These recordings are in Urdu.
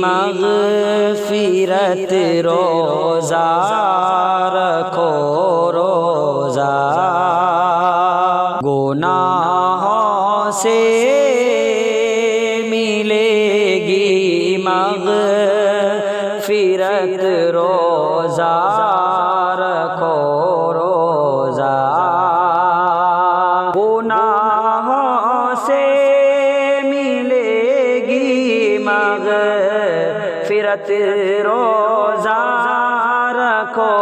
مغفرت روزہ رکھو روزہ، گناہوں سے ملے گی مغفرت روزہ رکھو روزہ، گناہوں سے ملے گی مغفرت روزہ رکھو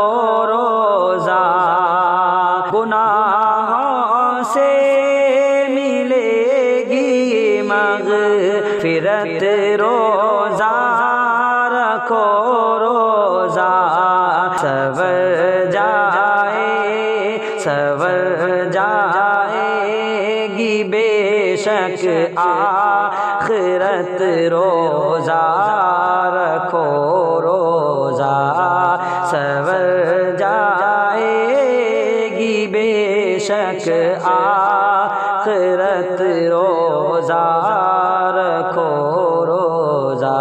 روزہ، گناہوں سے ملے گی مغفرت روزہ رکھو روزہ، سنور جائے گی بے شک آخرت روزہ رکھو روزہ، سنور جائے گی بے شک آخرت روزہ رکھو روزہ،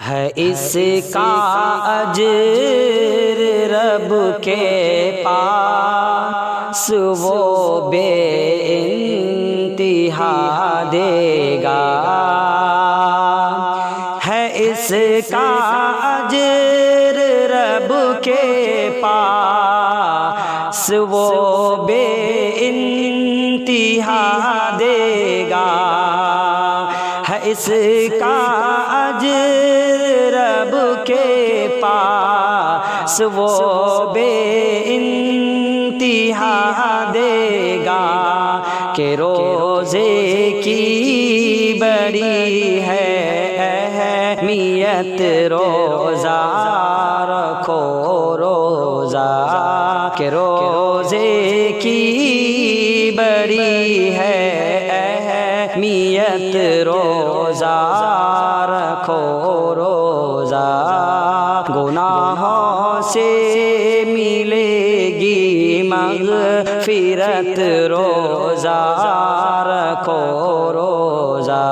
ہے اس کا اجر رب کے پاس وہ بے انتہا دے گا، ہے اس کا اجر رب کے پاس وہ بے انتہا دے گا، ہے اس کا اجر رب کے پاس وہ بے انتہا دے گا، کہ روزے کی بڑی ہے اہمیت روزہ رکھو روزہ، کہ روزے کی بڑی ہے اہمیت روزہ رکھو روزہ، گناہوں سے ملے گی مغفرت روزہ رکھو روزہ،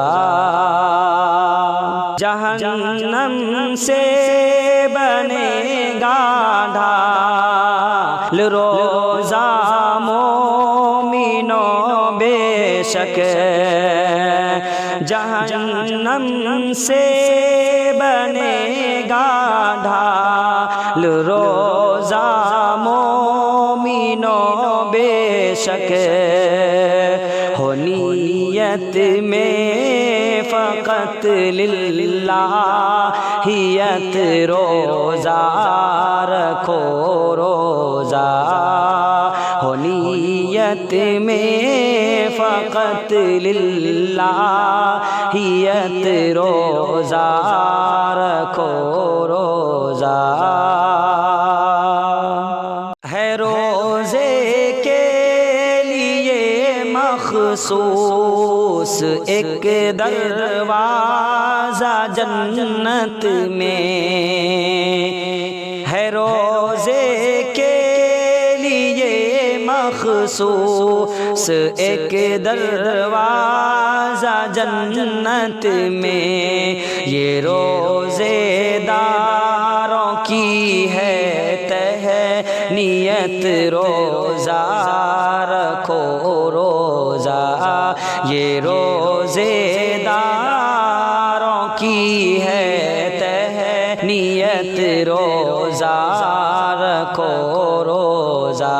جہنم سے بنے گا ڈھال روزہ مومنوں بے شک، جہنم سے بنے گا ڈھال روزہ مومنوں بے شک، ہو نیت میں فقط للہیت روزہ رکھو روزہ، ہو نیت میں فقط للہیت روزہ رکھو روزہ، ہے روزے کے لیے مخصوص ایک دروازہ جنت میں، ہے روزے کے لیے مخصوص ایک دروازہ جنت میں، یہ روزے داروں کی ہے تہنیت روزہ رکھو روزہ، یہ روزے داروں کی ہے تہنیت روزہ رکھو روزہ،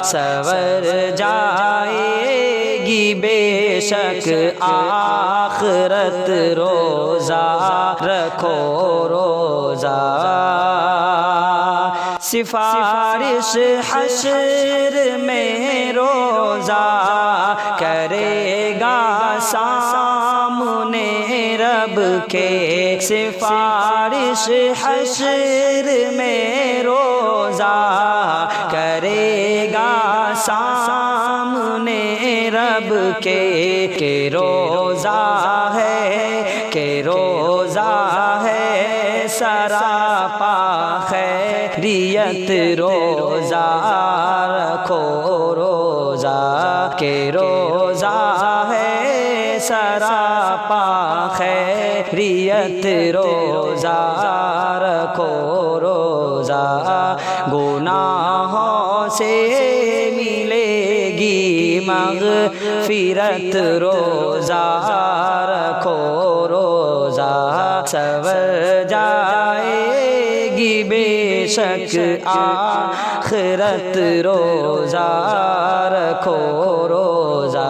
سنور جائے گی بے شک آخرت روزہ رکھو روزہ، سفارش حشر میں روزہ کرے گا سامنے رب کے، سفارش حشر میں روزہ کرے گا سامنے رب کے، کہ روزہ ہے سراپا خیریت روزہ رکھو روزہ، کہ روزہ ہے سراپا خیر فیت روزہ رکھو روزہ گناہوں سے ملے گی مغفرت روزہ رکھو روزہ سنور جائے گی بے شک آخرت روزہ رکھو روزہ